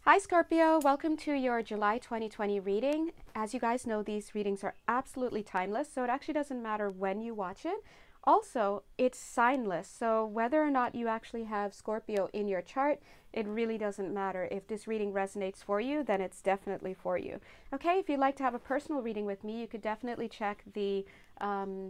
Hi Scorpio, welcome to your July 2020 reading. As you guys know, these readings are absolutely timeless, so it actually doesn't matter when you watch it. Also, it's signless, so whether or not you actually have Scorpio in your chart, it really doesn't matter. If this reading resonates for you, then it's definitely for you. Okay, if you'd like to have a personal reading with me, you could definitely check the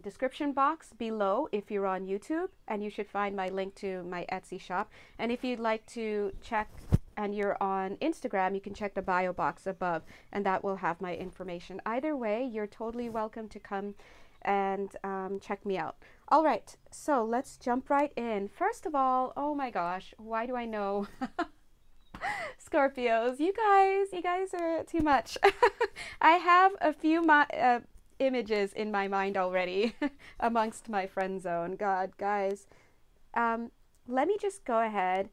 description box below if you're on YouTube, and you should find my link to my Etsy shop. And if you'd like to check and you're on Instagram, you can check the bio box above, and that will have my information. Either way, you're totally welcome to come and check me out. All right, so let's jump right in. First of all, oh my gosh, why do I know Scorpios? You guys are too much. I have a few images in my mind already amongst my friend zone. God, guys, let me just go ahead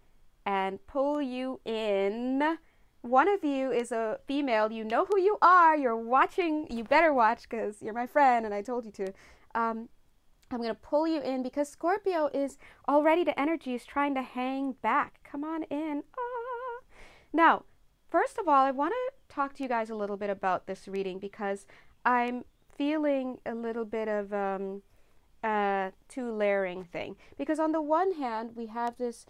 and pull you in. One of you is a female. You know who you are. You're watching. You better watch because you're my friend and I told you to. I'm going to pull you in because Scorpio is already, the energy is trying to hang back. Come on in. Ah. Now, first of all, I want to talk to you guys a little bit about this reading because I'm feeling a little bit of two layering thing, because on the one hand we have this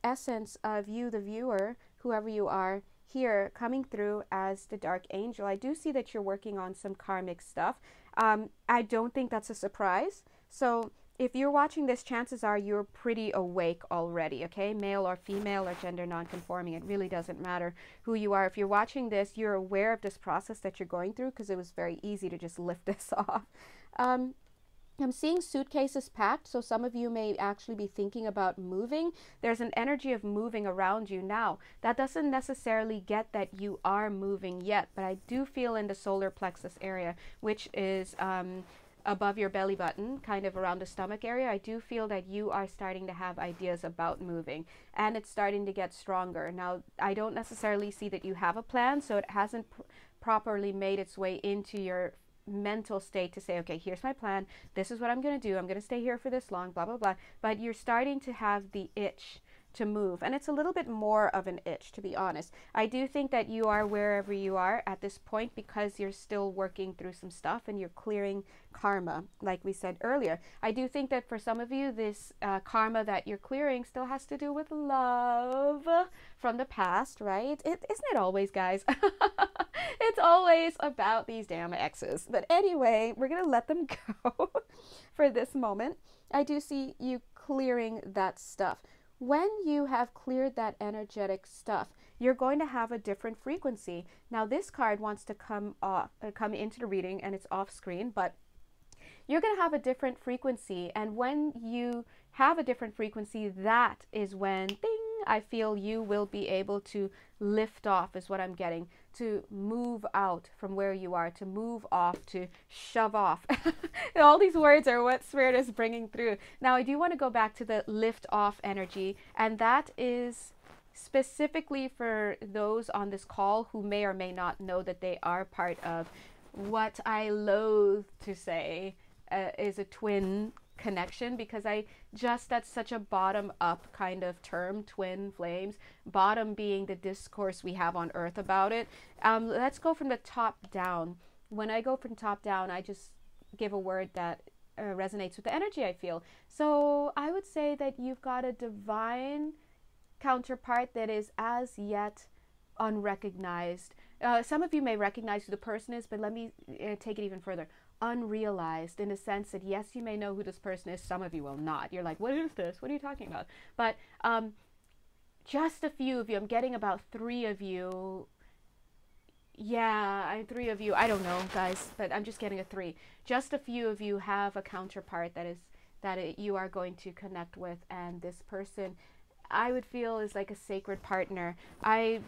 essence of you, the viewer, whoever you are here, coming through as the dark angel. I do see that you're working on some karmic stuff. I don't think that's a surprise. So if you're watching this, chances are you're pretty awake already, okay? Male or female or gender non-conforming, it really doesn't matter who you are. If you're watching this, you're aware of this process that you're going through because it was very easy to just lift this off. I'm seeing suitcases packed, so some of you may actually be thinking about moving. There's an energy of moving around you now. That doesn't necessarily get that you are moving yet, but I do feel in the solar plexus area, which is above your belly button, kind of around the stomach area, I do feel that you are starting to have ideas about moving, and it's starting to get stronger. Now, I don't necessarily see that you have a plan, so it hasn't properly made its way into your mental state to say, okay, here's my plan, this is what I'm going to do, I'm going to stay here for this long, blah blah blah. But you're starting to have the itch to move, and it's a little bit more of an itch, to be honest. I do think that you are wherever you are at this point because you're still working through some stuff and you're clearing karma, like we said earlier. I do think that for some of you, this karma that you're clearing still has to do with love from the past, right? Isn't it always, guys? It's always about these damn exes. But anyway, we're gonna let them go for this moment. I do see you clearing that stuff. When you have cleared that energetic stuff, you're going to have a different frequency. Now, this card wants to come into the reading, and it's off screen, but you're going to have a different frequency. And when you have a different frequency, that is when, ding, I feel you will be able to lift off, is what I'm getting, to move out from where you are, to move off, to shove off. All these words are what Spirit is bringing through. Now, I do want to go back to the lift off energy, and that is specifically for those on this call who may or may not know that they are part of what I loathe to say is a twin connection, because that's such a bottom up kind of term, twin flames, bottom being the discourse we have on earth about it. Let's go from the top down. When I go from top down, I just give a word that resonates with the energy I feel. So I would say that you've got a divine counterpart that is as yet unrecognized. Some of you may recognize who the person is, but let me take it even further. Unrealized, in a sense that yes, you may know who this person is, some of you will not. You're like, what is this? What are you talking about? But just a few of you, I'm getting about 3 of you. Yeah, 3 of you. I don't know, guys, but I'm just getting a 3. Just a few of you have a counterpart that you are going to connect with, and this person, I would feel, is like a sacred partner. Anyway,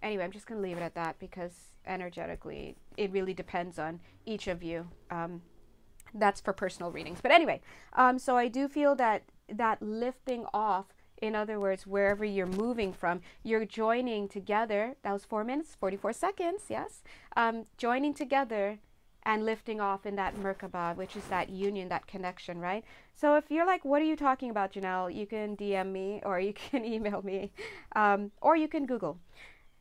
I'm just going to leave it at that because energetically it really depends on each of you. That's for personal readings. But anyway, so I do feel that lifting off, in other words, wherever you're moving from, you're joining together. That was 4 minutes, 44 seconds, yes. Joining together and lifting off in that Merkaba, which is that union, that connection, right? So if you're like, what are you talking about, Janelle? You can DM me, or you can email me, or you can Google.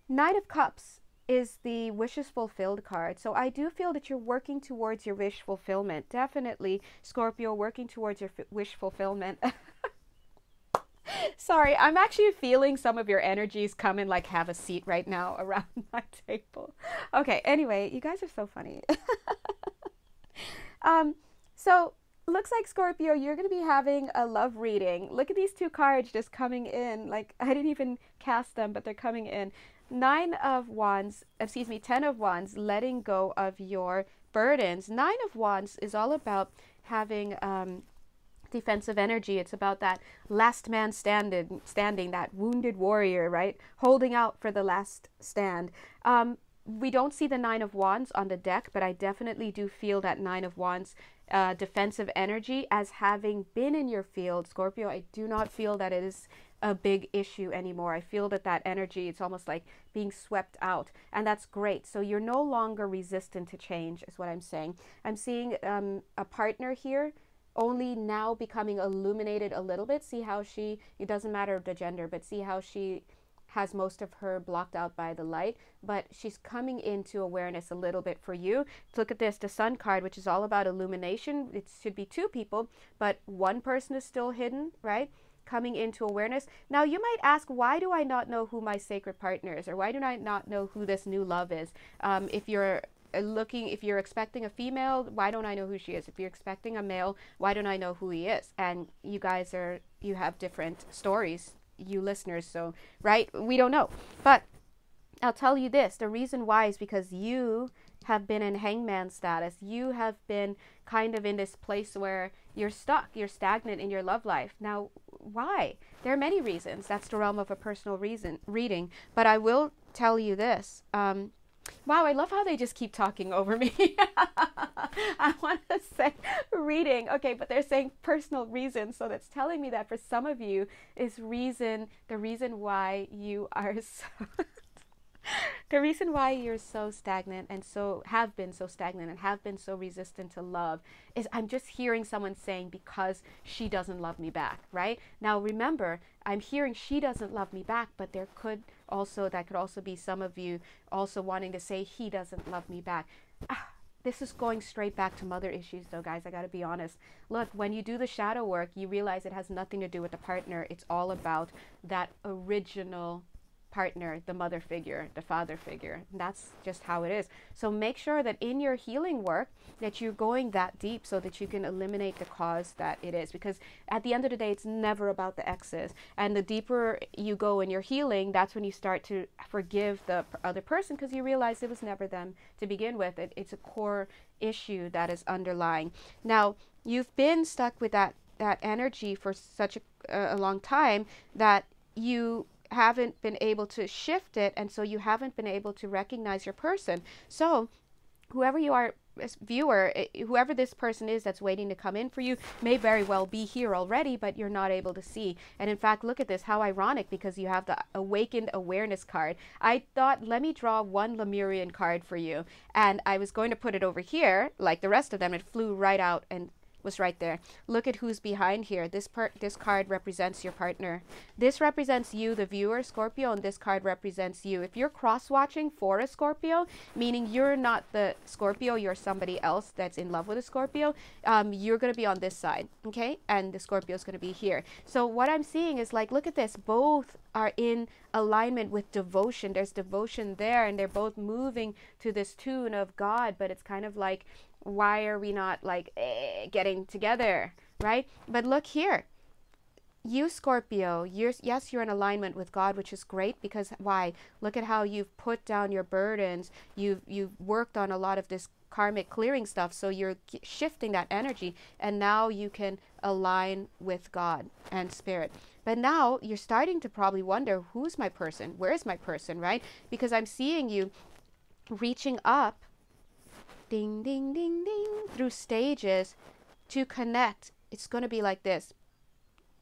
Knight of Cups is the wishes fulfilled card. So I do feel that you're working towards your wish fulfillment. Definitely, Scorpio, working towards your wish fulfillment. Sorry, I'm actually feeling some of your energies come and like have a seat right now around my table. Okay, anyway, you guys are so funny. So looks like Scorpio, you're going to be having a love reading. Look at these two cards just coming in. Like I didn't even cast them, but they're coming in. 10 of Wands, letting go of your burdens. 9 of Wands is all about having defensive energy. It's about that last man standing, that wounded warrior, right? Holding out for the last stand. We don't see the 9 of Wands on the deck, but I definitely do feel that 9 of Wands defensive energy as having been in your field. Scorpio, I do not feel that it is a big issue anymore. I feel that that energy, it's almost like being swept out, and that's great. So you're no longer resistant to change is what I'm saying. I'm seeing a partner here only now becoming illuminated a little bit. See how she, it doesn't matter the gender, but see how she has most of her blocked out by the light, but she's coming into awareness a little bit for you. Look at this, the Sun card, which is all about illumination. It should be 2 people, but one person is still hidden, right? Coming into awareness. Now you might ask, why do I not know who my sacred partner is, or why do I not know who this new love is? If you're expecting a female, why don't I know who she is? If you're expecting a male, why don't I know who he is? And you guys you have different stories, you listeners, so right, we don't know. But I'll tell you this, the reason why is because you have been in hangman status. You have been kind of in this place where you're stuck, you're stagnant in your love life. Now why? There are many reasons. That's the realm of a personal reading, but I will tell you this. Wow, I love how they just keep talking over me. I want to say reading, okay, but they're saying personal reasons, so that's telling me that for some of you is the reason why you are so the reason why you're so stagnant and have been so stagnant and have been so resistant to love is I'm just hearing someone saying, because she doesn't love me back, right? Now remember, I'm hearing she doesn't love me back, but that could also be some of you also wanting to say he doesn't love me back. This is going straight back to mother issues though, guys. I got to be honest. Look, when you do the shadow work, you realize it has nothing to do with the partner. It's all about that original partner, the mother figure, the father figure. And that's just how it is. So make sure that in your healing work that you're going that deep so that you can eliminate the cause that it is, because at the end of the day, it's never about the exes. And the deeper you go in your healing, that's when you start to forgive the other person, because you realize it was never them to begin with. It's a core issue that is underlying. Now, you've been stuck with that energy for such a long time that you haven't been able to shift it, and so you haven't been able to recognize your person. So whoever you are, viewer, whoever this person is that's waiting to come in for you may very well be here already, but you're not able to see. And in fact, look at this, how ironic, because you have the awakened awareness card. I thought, let me draw one Lemurian card for you, and I was going to put it over here like the rest of them. It flew right out and was right there. Look at who's behind here. This card represents your partner. This represents you, the viewer, Scorpio, and this card represents you. If you're cross-watching for a Scorpio, meaning you're not the Scorpio, you're somebody else that's in love with a Scorpio, you're going to be on this side, okay? And the Scorpio is going to be here. So what I'm seeing is, like, look at this. Both are in alignment with devotion. There's devotion there, and they're both moving to this tune of God, but it's kind of like, why are we not like getting together, right? But look here, you Scorpio, yes, you're in alignment with God, which is great, because why? Look at how you've put down your burdens. You've worked on a lot of this karmic clearing stuff, so you're shifting that energy, and now you can align with God and spirit. But now you're starting to probably wonder, who's my person? Where's my person, right? Because I'm seeing you reaching up, ding, ding, ding, ding, through stages to connect. It's going to be like this,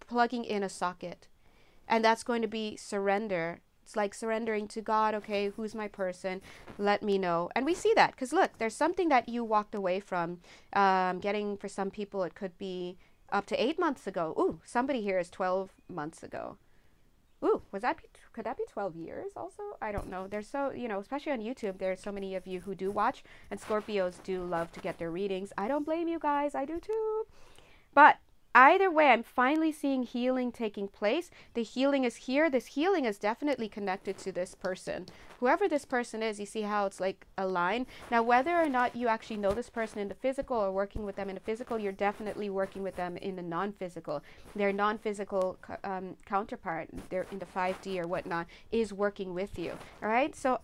plugging in a socket. And that's going to be surrender. It's like surrendering to God. Okay, who's my person? Let me know. And we see that because look, there's something that you walked away from. Getting, for some people, it could be up to 8 months ago. Ooh, somebody here is 12 months ago. Ooh, could that be 12 years also? I don't know. There's so, you know, especially on YouTube, there's so many of you who do watch, and Scorpios do love to get their readings. I don't blame you guys. I do too. But either way, I'm finally seeing healing taking place. The healing is here. This healing is definitely connected to this person. Whoever this person is, you see how it's like a line. Now, whether or not you actually know this person in the physical or working with them in the physical, you're definitely working with them in the non-physical. Their non-physical counterpart, they're in the 5D or whatnot, is working with you. All right. So,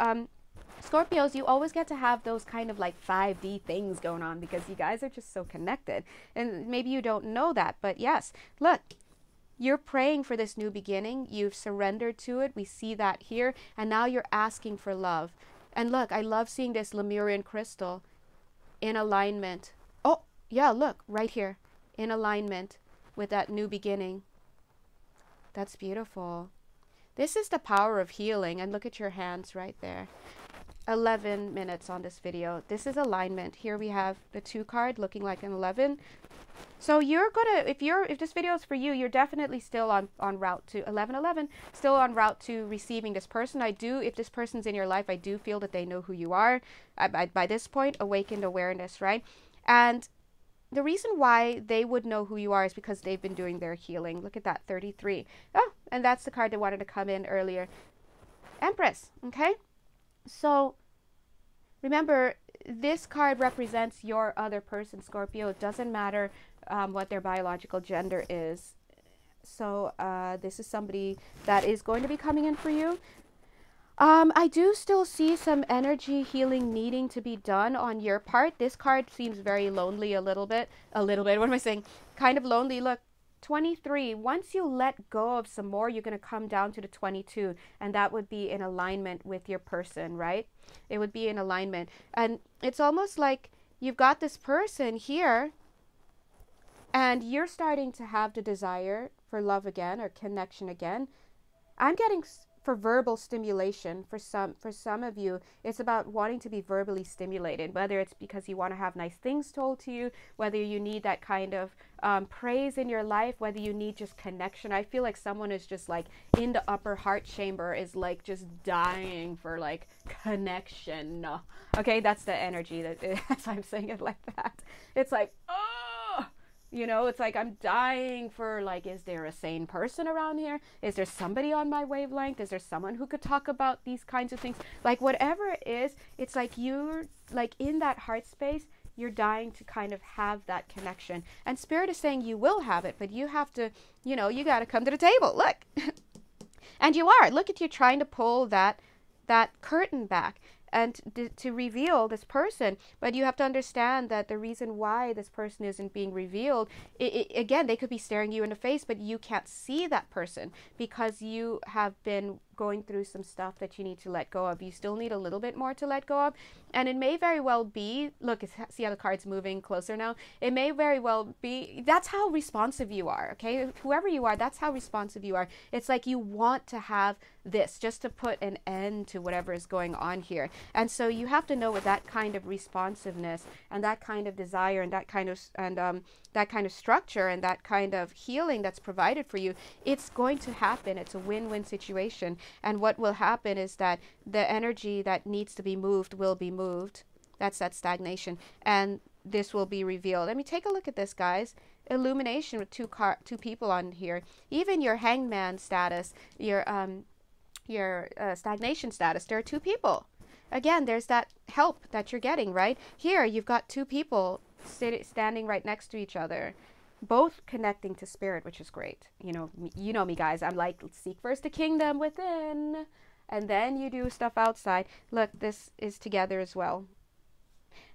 Scorpios, you always get to have those kind of like 5D things going on because you guys are just so connected. And maybe you don't know that, but yes, look, you're praying for this new beginning. You've surrendered to it. We see that here. And now you're asking for love. And look, I love seeing this Lemurian crystal in alignment. Oh, yeah, look, right here. In alignment with that new beginning. That's beautiful. This is the power of healing. And look at your hands right there. 11 minutes on this video. This is alignment. Here we have the 2 card looking like an 11. So you're gonna, if this video is for you, you're definitely still on route to 1111, still on route to receiving this person. If this person's in your life, I do feel that they know who you are. By this point, awakened awareness, right? And the reason why they would know who you are is because they've been doing their healing. Look at that, 33. Oh, and that's the card that wanted to come in earlier. Empress, okay? So remember, this card represents your other person, Scorpio. It doesn't matter what their biological gender is. So this is somebody that is going to be coming in for you. I do still see some energy healing needing to be done on your part. This card seems very lonely a little bit. What am I saying? Kind of lonely. Look. 23. Once you let go of some more, you're going to come down to the 22, and that would be in alignment with your person, right? It would be in alignment. And it's almost like you've got this person here and you're starting to have the desire for love again or connection again. I'm getting for verbal stimulation. For some of you, it's about wanting to be verbally stimulated, whether it's because you want to have nice things told to you, whether you need that kind of praise in your life, whether you need just connection. I feel like someone is just like in the upper heart chamber, is like just dying for like connection. Okay, that's the energy that's why I'm saying it like that. It's like, oh, you know, it's like I'm dying for like, is there a sane person around here? Is there somebody on my wavelength? Is there someone who could talk about these kinds of things? Like whatever it is, it's like you're like in that heart space, you're dying to kind of have that connection. And Spirit is saying you will have it, but you have to, you know, you got to come to the table. Look. And you are. Look at you trying to pull that curtain back and to reveal this person. But you have to understand that the reason why this person isn't being revealed, again, they could be staring you in the face, but you can't see that person because you have been going through some stuff that you need to let go of. You still need a little bit more to let go of. And it may very well be, look, see how the card's moving closer now? It may very well be, that's how responsive you are, okay? Whoever you are, that's how responsive you are. It's like you want to have this just to put an end to whatever is going on here. And so you have to know with that kind of responsiveness and that kind of desire and that kind of structure and that kind of healing that's provided for you, it's going to happen. It's a win-win situation. And what will happen is that the energy that needs to be moved will be moved. That's that stagnation. And this will be revealed. Let me take a look at this, guys. Illumination with two people on here. Even your hangman status, your stagnation status, there are 2 people. Again, there's that help that you're getting, right? Here, you've got 2 people standing right next to each other, both connecting to spirit, which is great. You know me, guys. I'm like, seek first the kingdom within, and then you do stuff outside. Look, this is together as well.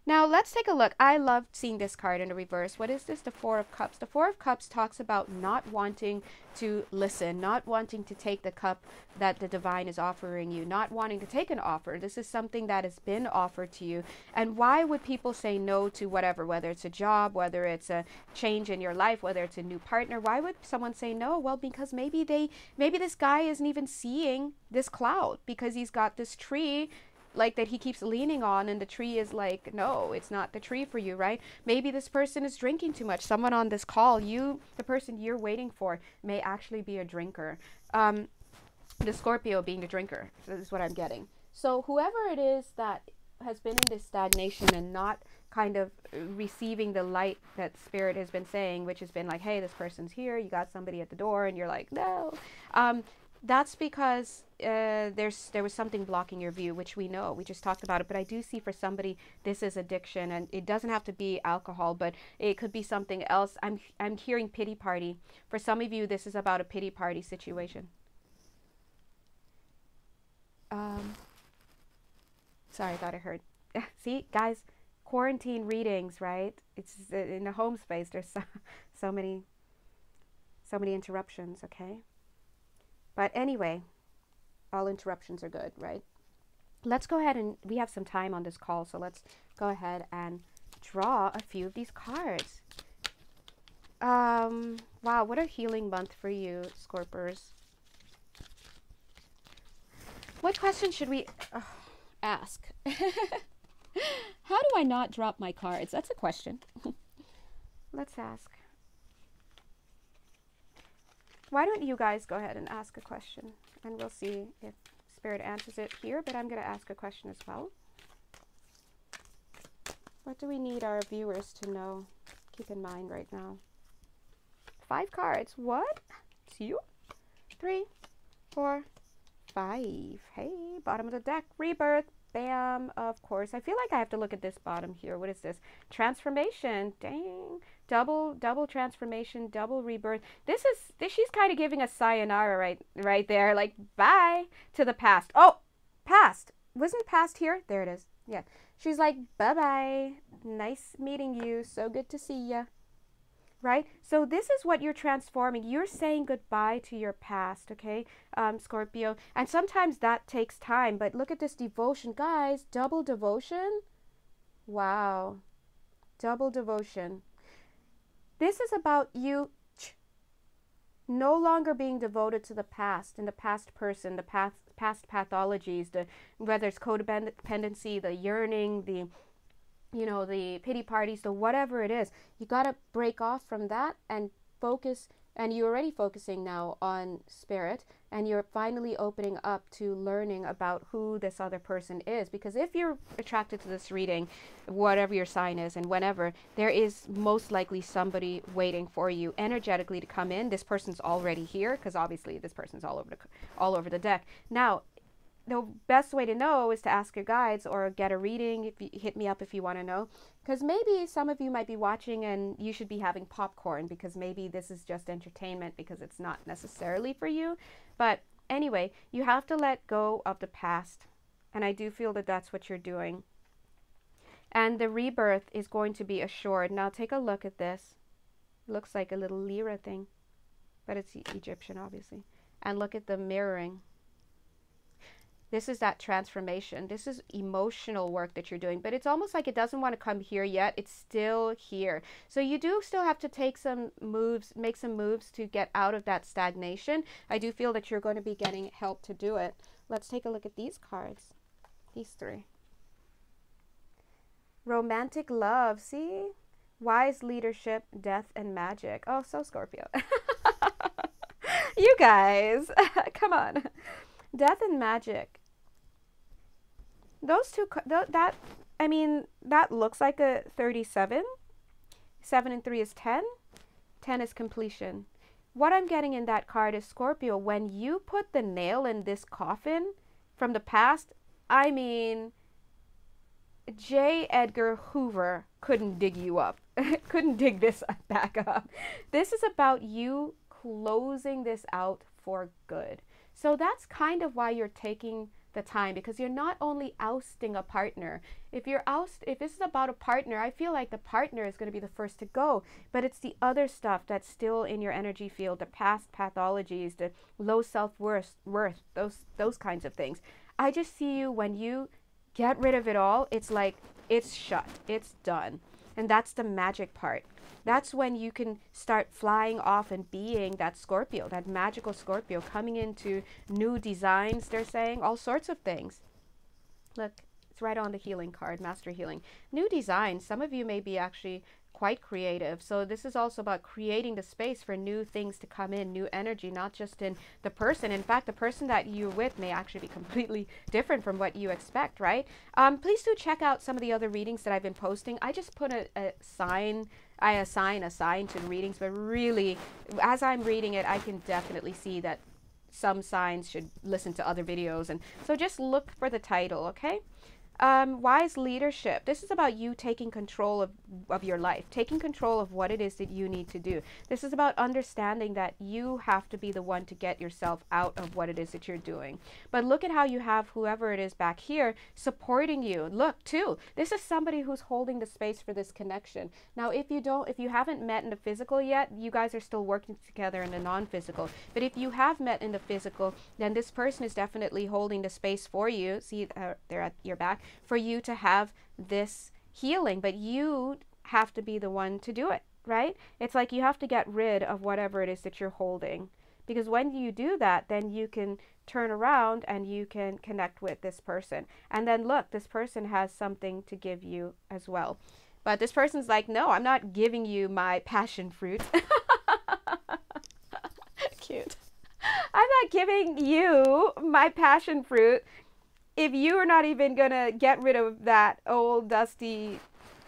Now, let's take a look. I love seeing this card in the reverse. What is this? The 4 of Cups. The 4 of Cups talks about not wanting to listen, not wanting to take the cup that the divine is offering you, not wanting to take an offer. This is something that has been offered to you. And why would people say no to whatever, whether it's a job, whether it's a change in your life, whether it's a new partner? Why would someone say no? Well, because maybe this guy isn't even seeing this cloud because he's got this tree like that he keeps leaning on, and the tree is like, no, it's not the tree for you, right? Maybe this person is drinking too much. Someone on this call, the person you're waiting for may actually be a drinker. The Scorpio being the drinker. This is what I'm getting. So whoever it is that has been in this stagnation and not kind of receiving the light that Spirit has been saying, which has been like, hey, this person's here, you got somebody at the door, and you're like, no. That's because there was something blocking your view, which we know. We just talked about it. But I do see for somebody, this is addiction. And it doesn't have to be alcohol, but it could be something else. I'm hearing pity party. For some of you, this is about a pity party situation. Sorry, I thought I heard. See, guys, quarantine readings, right? It's in the home space. There's so many interruptions, okay? But anyway, all interruptions are good, right? Let's go ahead and we have some time on this call, so let's go ahead and draw a few of these cards. Wow, what a healing month for you, Scorpers. What question should we ask? How do I not drop my cards? That's a question. Let's ask. Why don't you guys go ahead and ask a question, and we'll see if Spirit answers it here, but I'm going to ask a question as well. What do we need our viewers to know? Keep in mind right now. 5 cards. What? 2, 3, 4, 5. Hey, bottom of the deck. Rebirth. Bam. Of course. I feel like I have to look at this bottom here. What is this? Transformation. Dang. Double transformation, double rebirth. She's kind of giving a sayonara right there, like bye to the past. Oh, past. Wasn't past here? There it is. Yeah. She's like, bye-bye. Nice meeting you. So good to see ya. Right? So this is what you're transforming. You're saying goodbye to your past, okay, Scorpio? And sometimes that takes time, but look at this devotion. Guys, double devotion. Wow. Double devotion. This is about you no longer being devoted to the past and the past person, the past pathologies, whether it's codependency, the yearning, the pity parties, the whatever it is. You got to break off from that and focus. And you're already focusing now on Spirit, and you're finally opening up to learning about who this other person is. Because if you're attracted to this reading, whatever your sign is and whenever, there is most likely somebody waiting for you energetically to come in. This person's already here, because obviously this person's all over the deck. Now, the best way to know is to ask your guides or get a reading. If you hit me up if you want to know, because maybe some of you might be watching and you should be having popcorn, because maybe this is just entertainment, because it's not necessarily for you. But anyway, you have to let go of the past, and I do feel that that's what you're doing. And the rebirth is going to be assured. Now take a look at this. It looks like a little lira thing, but it's Egyptian obviously. And look at the mirroring. This is that transformation. This is emotional work that you're doing, but it's almost like it doesn't want to come here yet. It's still here. So you do still have to take some moves, make some moves to get out of that stagnation. I do feel that you're going to be getting help to do it. Let's take a look at these cards. These 3. Romantic love. See? Wise leadership, death, and magic. Oh, so Scorpio. You guys. Come on. Death and magic. Those two, that looks like a 37. 7 and 3 is 10. 10 is completion. What I'm getting in that card is Scorpio. When you put the nail in this coffin from the past, I mean, J. Edgar Hoover couldn't dig you up. Couldn't dig this back up. This is about you closing this out for good. So that's kind of why you're taking the time, because you're not only ousting a partner. If this is about a partner, I feel like the partner is going to be the first to go, but it's the other stuff that's still in your energy field, the past pathologies, the low self-worth, those kinds of things. I just see you, when you get rid of it all, it's like it's shut, it's done. And that's the magic part. That's when you can start flying off and being that Scorpio, that magical Scorpio, coming into new designs, they're saying, all sorts of things. Look, it's right on the healing card, Master Healing. New designs. Some of you may be actually quite creative. So this is also about creating the space for new things to come in, new energy, not just in the person. In fact, the person that you're with may actually be completely different from what you expect, right? Please do check out some of the other readings that I've been posting. I just put a sign, I assign a sign to the readings, but really, as I'm reading it, I can definitely see that some signs should listen to other videos. And so just look for the title, okay? Wise leadership. This is about you taking control of your life, taking control of what it is that you need to do. This is about understanding that you have to be the one to get yourself out of what it is that you're doing. But look at how you have whoever it is back here supporting you. Look, too, this is somebody who's holding the space for this connection. Now, if you haven't met in the physical yet, you guys are still working together in the non-physical. But if you have met in the physical, then this person is definitely holding the space for you. See, they're at your back, for you to have this healing, but you have to be the one to do it, right? It's like you have to get rid of whatever it is that you're holding, because when you do that, then you can turn around and you can connect with this person. And then look, this person has something to give you as well. But this person's like, no, I'm not giving you my passion fruit. Cute. I'm not giving you my passion fruit if you're not even gonna get rid of that old dusty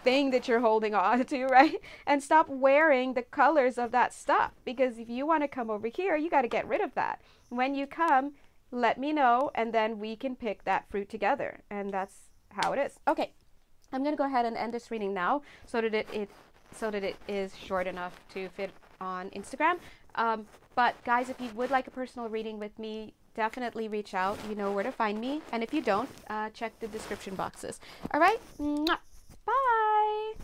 thing that you're holding on to, right? And stop wearing the colors of that stuff. Because if you want to come over here, you got to get rid of that. When you come, let me know, and then we can pick that fruit together. And that's how it is. Okay, I'm gonna go ahead and end this reading now, so that it is short enough to fit on Instagram. But guys, if you would like a personal reading with me, definitely reach out. You know where to find me. And if you don't, check the description boxes. All right? Mwah. Bye.